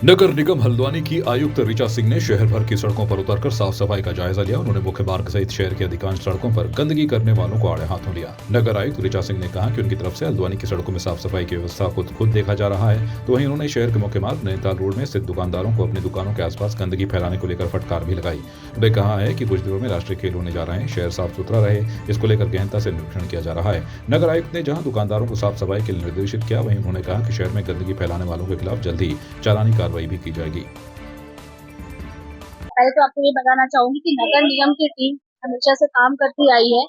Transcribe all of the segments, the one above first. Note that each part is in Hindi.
नगर निगम हल्द्वानी की आयुक्त ऋचा सिंह ने शहर भर की सड़कों पर उतरकर साफ सफाई का जायजा लिया। उन्होंने मुख्य मार्ग सहित शहर की अधिकांश सड़कों पर गंदगी करने वालों को आड़े हाथों लिया। नगर आयुक्त ऋचा सिंह ने कहा कि उनकी तरफ से हल्द्वानी की सड़कों में साफ सफाई की व्यवस्था को खुद देखा जा रहा है। तो वहीं उन्होंने शहर के मुख्य मार्ग नैनीताल रोड में स्थित दुकानदारों को अपनी दुकानों के आसपास गंदगी फैलाने को लेकर फटकार भी लगाई। उन्होंने कहा है कि कुछ दिनों में राष्ट्रीय खेल होने जा रहे हैं, शहर साफ सुथरा रहे, इसको लेकर गहनता से निरीक्षण किया जा रहा है। नगर आयुक्त ने जहां दुकानदारों को साफ सफाई के लिए निर्देशित किया, वहीं उन्होंने कहा कि शहर में गंदगी फैलाने वालों के खिलाफ जल्द ही चालानी कार्रवाई भी की जाएगी। पहले तो आपको ये बताना चाहूंगी कि नगर निगम की टीम हमेशा से काम करती आई है।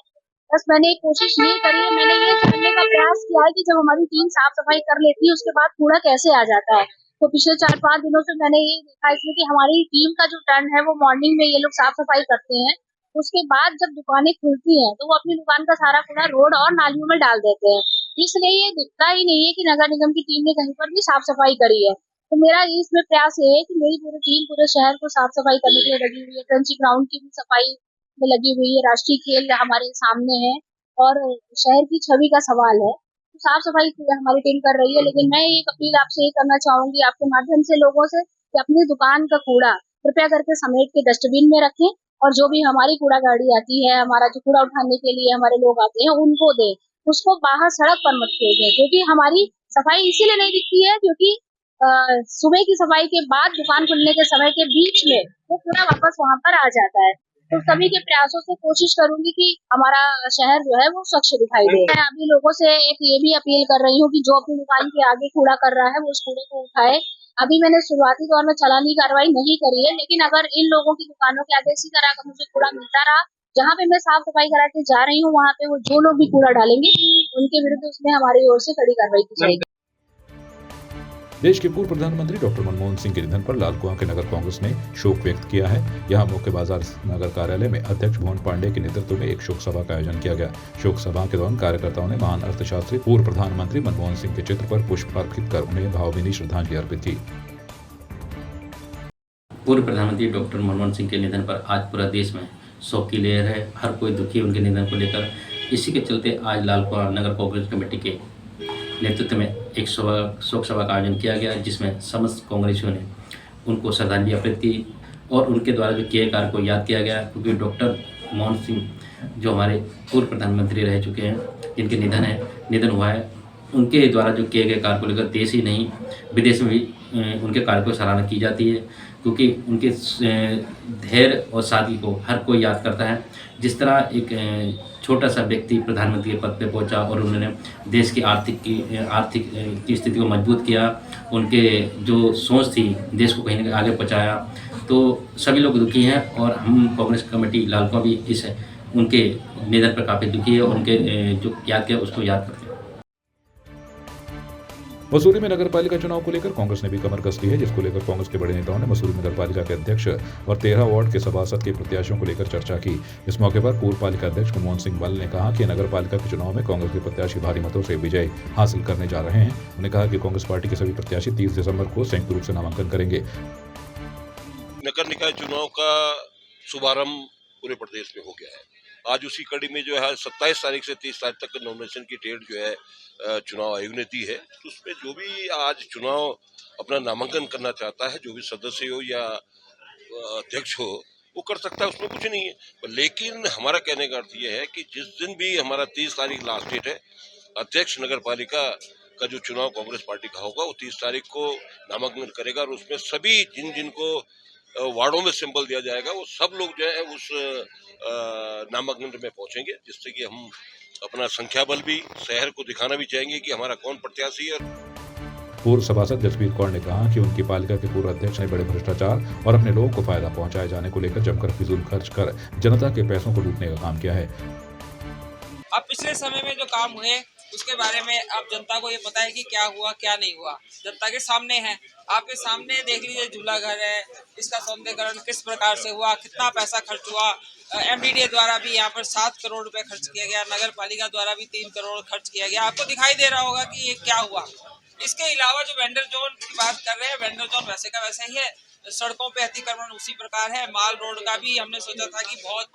बस मैंने एक कोशिश ये करी है, मैंने ये जानने का प्रयास किया है कि जब हमारी टीम साफ सफाई कर लेती है उसके बाद कूड़ा कैसे आ जाता है। तो पिछले 4-5 दिनों से मैंने ये देखा इसमें कि हमारी टीम का जो टर्न है वो मॉर्निंग में ये लोग साफ सफाई करते हैं। उसके बाद जब दुकानें खुलती हैं तो वो अपनी दुकान का सारा कूड़ा रोड और नालियों में डाल देते हैं। इसलिए ये दिखता ही नहीं है कि नगर निगम की टीम ने कहीं पर भी साफ सफाई करी है। तो मेरा इसमें प्रयास ये है कि मेरी पूरी टीम पूरे शहर को साफ सफाई करने के लिए लगी हुई है। क्रंची ग्राउंड की भी सफाई में लगी हुई है। राष्ट्रीय खेल हमारे सामने है और शहर की छवि का सवाल है, तो साफ सफाई हमारी टीम कर रही है। लेकिन मैं एक अपील आपसे ये करना चाहूंगी आपके माध्यम से लोगों से कि अपनी दुकान का कूड़ा कृपया करके समेट के डस्टबिन में रखें और जो भी हमारी कूड़ा गाड़ी आती है, हमारा जो कूड़ा उठाने के लिए हमारे लोग आते हैं उनको दें। उसको बाहर सड़क पर मत फेंकें, क्योंकि हमारी सफाई इसीलिए नहीं दिखती है क्योंकि सुबह की सफाई के बाद दुकान खुलने के समय के बीच में वो पूरा वापस वहां पर आ जाता है। तो सभी के प्रयासों से कोशिश करूंगी कि हमारा शहर जो है वो स्वच्छ दिखाई दे। मैं अभी लोगों से एक ये भी अपील कर रही हूँ कि जो अपनी दुकान के आगे कूड़ा कर रहा है वो उस कूड़े को उठाए। अभी मैंने शुरुआती दौर में चालानी कार्रवाई नहीं करी है, लेकिन अगर इन लोगों की दुकानों के आगे इसी तरह का मुझे कूड़ा मिलता रहा, जहाँ पे मैं साफ सफाई करा के जा रही हूँ वहाँ पे वो जो लोग भी कूड़ा डालेंगे उनके विरुद्ध उसमें हमारी ओर से कड़ी कार्रवाई की जाएगी। देश के पूर्व प्रधानमंत्री डॉक्टर मनमोहन सिंह के निधन पर लालकुआं के नगर कांग्रेस ने शोक व्यक्त किया है। यहां मुख्य बाजार नगर कार्यालय में अध्यक्ष भुवन पांडे के नेतृत्व में एक शोक सभा का आयोजन किया गया। शोक सभा के दौरान कार्यकर्ताओं ने महान अर्थशास्त्री पूर्व प्रधानमंत्री मनमोहन सिंह के चित्र पर पुष्प अर्पित कर उन्हें भावभीनी श्रद्धांजलि अर्पित की। पूर्व प्रधानमंत्री डॉक्टर मनमोहन सिंह के निधन पर आज पूरा देश में शोक की लहर है। हर कोई दुखी है उनके निधन को लेकर। इसी के चलते आज लालकुआं नगर कांग्रेस कमेटी के नेतृत्व में एक शोक सभा का आयोजन किया गया, जिसमें समस्त कांग्रेसियों ने उनको श्रद्धांजलि अर्पित की और उनके द्वारा जो किए कार्य को याद किया गया, क्योंकि डॉक्टर मनमोहन सिंह जो हमारे पूर्व प्रधानमंत्री रह चुके हैं, जिनके निधन हुआ है, उनके द्वारा जो किए गए कार्य को लेकर देश ही नहीं विदेश में भी उनके कार्य को सराहना की जाती है, क्योंकि उनके धैर्य और सादगी को हर कोई याद करता है। जिस तरह एक छोटा सा व्यक्ति प्रधानमंत्री के पद पे पहुंचा और उन्होंने देश की आर्थिक की स्थिति को मजबूत किया, उनके जो सोच थी देश को कहीं ना कहीं आगे पहुंचाया, तो सभी लोग दुखी हैं और हम कांग्रेस कमेटी लालकुआं भी इस उनके निधन पर काफ़ी दुखी है और उनके जो याद किया उसको याद करते हैं। मसूरी में नगर पालिका चुनाव को लेकर कांग्रेस ने भी कमर कस ली है, जिसको लेकर कांग्रेस के बड़े नेताओं ने मसूरी नगर पालिका के अध्यक्ष और 13 वार्ड के सभासद के प्रत्याशियों को लेकर चर्चा की। इस मौके पर पूर्व पालिका अध्यक्ष मनमोहन सिंह बल ने कहा कि नगर पालिका के चुनाव में कांग्रेस के प्रत्याशी भारी मतों से विजय हासिल करने जा रहे हैं। उन्होंने कहा कि कांग्रेस पार्टी के सभी प्रत्याशी 30 दिसंबर को संयुक्त रूप से नामांकन करेंगे। नगर निकाय चुनाव का शुभारंभ पूरे प्रदेश में हो गया है। आज उसी कड़ी में जो है 27 तारीख से 30 तारीख तक नॉमिनेशन की डेट जो है चुनाव आयोग ने दी है। तो उसमें जो भी आज चुनाव अपना नामांकन करना चाहता है, जो भी सदस्य हो या अध्यक्ष हो, वो कर सकता है, उसमें कुछ नहीं है। लेकिन हमारा कहने का अर्थ ये है कि जिस दिन भी हमारा 30 तारीख लास्ट डेट है, अध्यक्ष नगर पालिका का जो चुनाव कांग्रेस पार्टी का होगा वो 30 तारीख को नामांकन करेगा और उसमें सभी जिनको वार्डों में सिंबल दिया जाएगा वो सब लोग जो है उस नामांकन में पहुंचेंगे, जिससे कि हम अपना संख्या बल भी शहर को दिखाना भी चाहेंगे कि हमारा कौन प्रत्याशी है। पूर्व सभासद जसवीर कौर ने कहा कि उनकी पालिका के पूर्व अध्यक्ष ने बड़े भ्रष्टाचार और अपने लोगों को फायदा पहुंचाए जाने को लेकर जमकर फिजूल खर्च कर जनता के पैसों को लूटने का काम किया है। अब पिछले समय में जो काम हुए उसके बारे में अब जनता को ये पता है कि क्या हुआ क्या नहीं हुआ, जनता के सामने है। आपके सामने देख लीजिए, झूला घर है, इसका सौंदर्यीकरण किस प्रकार से हुआ, कितना पैसा खर्च हुआ। एमडीडीए द्वारा भी यहाँ पर 7 करोड़ रुपए खर्च किया गया, नगर पालिका द्वारा भी 3 करोड़ खर्च किया गया। आपको दिखाई दे रहा होगा कि ये क्या हुआ। इसके अलावा जो वेंडर जोन की बात कर रहे हैं, वेंडर जोन वैसे का वैसा ही है। सड़कों पे अतिक्रमण उसी प्रकार है। माल रोड का भी हमने सोचा था कि बहुत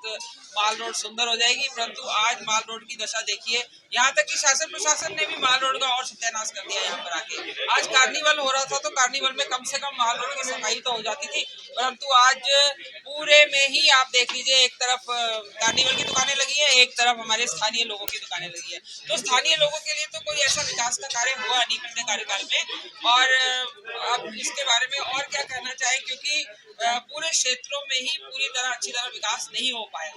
माल रोड सुंदर हो जाएगी, परंतु आज माल रोड की दशा देखिए। यहाँ तक कि शासन प्रशासन ने भी माल रोड का और सत्यानाश कर दिया यहाँ पर आके। आज कार्निवल हो रहा था तो कार्निवल में कम से कम माल रोड की सफाई तो हो जाती थी, परंतु आज पूरे में ही आप देख लीजिए, एक तरफ कार्निवल की दुकानें लगी है, एक तरफ हमारे स्थानीय लोगों की दुकानें लगी है। तो स्थानीय लोगों के लिए तो कोई ऐसा विकास का कार्य हुआ नहीं पिछले कार्यकाल में। और अब इसके बारे में और क्या कहना चाहे, क्योंकि पूरे क्षेत्रों में ही पूरी तरह अच्छी तरह विकास नहीं हो पाया।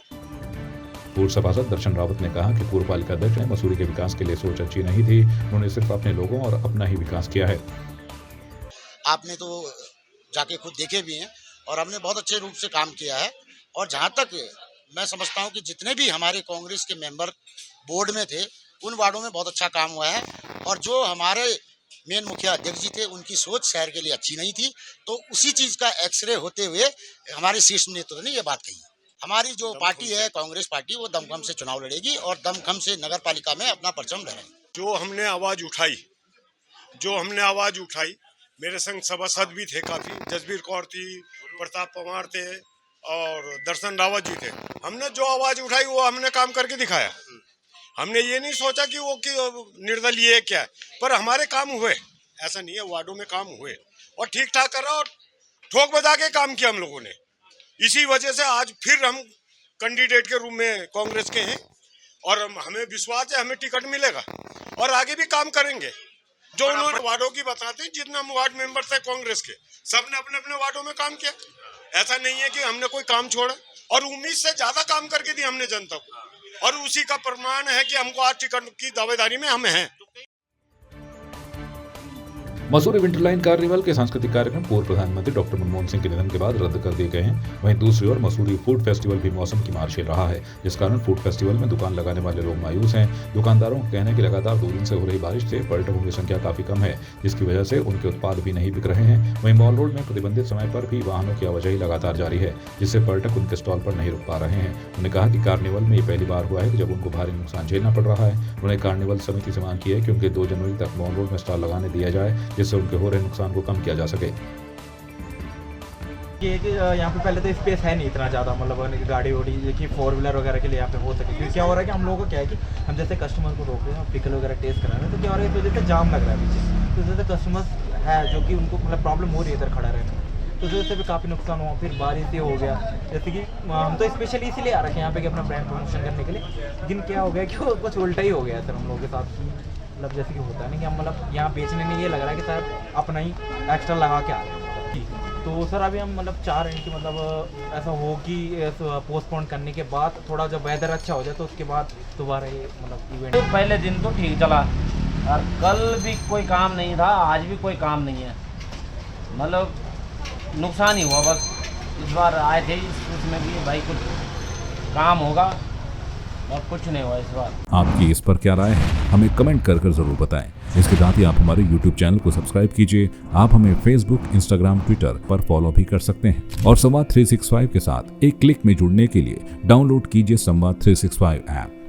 पूर्व सभासद दर्शन रावत ने कहा कि पूर्व पालिका अध्यक्ष ने मसूरी के विकास के लिए सोच अच्छी नहीं थी, उन्होंने सिर्फ अपने लोगों और अपना ही विकास किया है। आपने तो जाके खुद देखे भी हैं और हमने बहुत अच्छे रूप से काम किया है। और जहाँ तक मैं समझता हूँ कि जितने भी हमारे कांग्रेस के मेंबर बोर्ड में थे उन वार्डों में बहुत अच्छा काम हुआ है। और जो हमारे मेन मुखिया अध्यक्ष जी थे उनकी सोच शहर के लिए अच्छी नहीं थी, तो उसी चीज़ का एक्सरे होते हुए हमारे शीर्ष नेतृत्व ने ये बात कही। हमारी जो पार्टी है कांग्रेस पार्टी, वो दमखम से चुनाव लड़ेगी और दमखम से नगर पालिका में अपना परचम लहराएगी। जो हमने आवाज़ उठाई, मेरे संग सभासद भी थे काफ़ी, जसबीर कौर थी, प्रताप पवार थे और दर्शन रावत जी थे। हमने जो आवाज़ उठाई वो हमने काम करके दिखाया। हमने ये नहीं सोचा कि वो निर्दलीय है क्या है, पर हमारे काम हुए। ऐसा नहीं है, वार्डों में काम हुए और ठीक ठाक कर रहा और ठोक बजा के काम किया हम लोगों ने। इसी वजह से आज फिर हम कैंडिडेट के रूप में कांग्रेस के हैं और हमें विश्वास है हमें टिकट मिलेगा और आगे भी काम करेंगे। जो उन्होंने वार्डों की बताते हैं, जितने हम वार्ड मेंबर थे कांग्रेस के, सबने अपने अपने वार्डों में काम किया। ऐसा नहीं है कि हमने कोई काम छोड़ा और उम्मीद से ज्यादा काम करके दिया हमने जनता को, और उसी का प्रमाण है कि हमको आज टिकट की दावेदारी में हम हैं। मसूरी विंटरलाइन कार्निवल के सांस्कृतिक कार्यक्रम पूर्व प्रधानमंत्री डॉक्टर मनमोहन सिंह के निधन के बाद रद्द कर दिए गए हैं। वहीं दूसरी ओर मसूरी फूड फेस्टिवल भी मौसम की मार झेल रहा है, जिस कारण फूड फेस्टिवल में दुकान लगाने वाले लोग मायूस हैं। दुकानदारों का कहना है कि लगातार 2 दिन से हो रही बारिश से पर्यटकों की संख्या काफी कम है, जिसकी वजह से उनके उत्पाद भी नहीं बिक रहे हैं। वहीं मॉल रोड में प्रतिबंधित समय पर भी वाहनों की आवाजाही लगातार जारी है, जिससे पर्यटक उनके स्टॉल पर नहीं रुक पा रहे हैं। उन्होंने कहा कि कार्निवल में ये पहली बार हुआ है कि जब उनको भारी नुकसान झेलना पड़ रहा है। उन्होंने कार्निवल समिति से मांग की है कि उनके 2 जनवरी तक मॉल रोड में स्टॉल लगाने दिया जाए, जिससे उनके हो रहे नुकसान को कम किया जा सके। ये कि यहाँ पे पहले तो स्पेस है नहीं इतना ज़्यादा, मतलब गाड़ी वाड़ी की 4 व्हीलर वगैरह के लिए यहाँ पे हो सके। क्योंकि क्या हो रहा है कि हम लोगों को क्या है कि हम जैसे कस्टमर को रोक रहे हैं, पिकल वगैरह टेस्ट करा रहे हैं, तो क्या हो रहा है इस वजह से जाम लग रहा है पीछे। तो इस वजह से कस्टमर्स है जो कि उनको मतलब प्रॉब्लम हो रही है इधर खड़ा रहने में, तो इस वजह से भी काफ़ी नुकसान हुआ। फिर बारिश ये हो गया, जैसे कि हम तो स्पेशली इसीलिए आ रखे हैं यहाँ पे कि अपना ब्रांड प्रमोशन करने के लिए। लेकिन क्या हो गया कि वो कुछ उल्टा ही हो गया सर हम लोगों के साथ। मतलब जैसे कि होता है ना कि हम मतलब यहाँ बेचने में ये लग रहा है कि सर अपना ही एक्स्ट्रा लगा के आ रहे हैं। तो सर अभी हम मतलब चाह रहे हैं कि मतलब ऐसा हो कि पोस्टपोन करने के बाद थोड़ा जब वेदर अच्छा हो जाए तो उसके बाद दोबारा ये मतलब इवेंट। पहले दिन तो ठीक चला और कल भी कोई काम नहीं था, आज भी कोई काम नहीं है, मतलब नुकसान ही हुआ बस। इस बार आए थे इसमें भी भाई कुछ काम होगा और कुछ नहीं हुआ इस बार। आपकी इस पर क्या राय है, हमें कमेंट कर जरूर बताएं। इसके साथ ही आप हमारे YouTube चैनल को सब्सक्राइब कीजिए। आप हमें Facebook, Instagram, Twitter पर फॉलो भी कर सकते हैं और संवाद 365 के साथ एक क्लिक में जुड़ने के लिए डाउनलोड कीजिए संवाद 365 ऐप।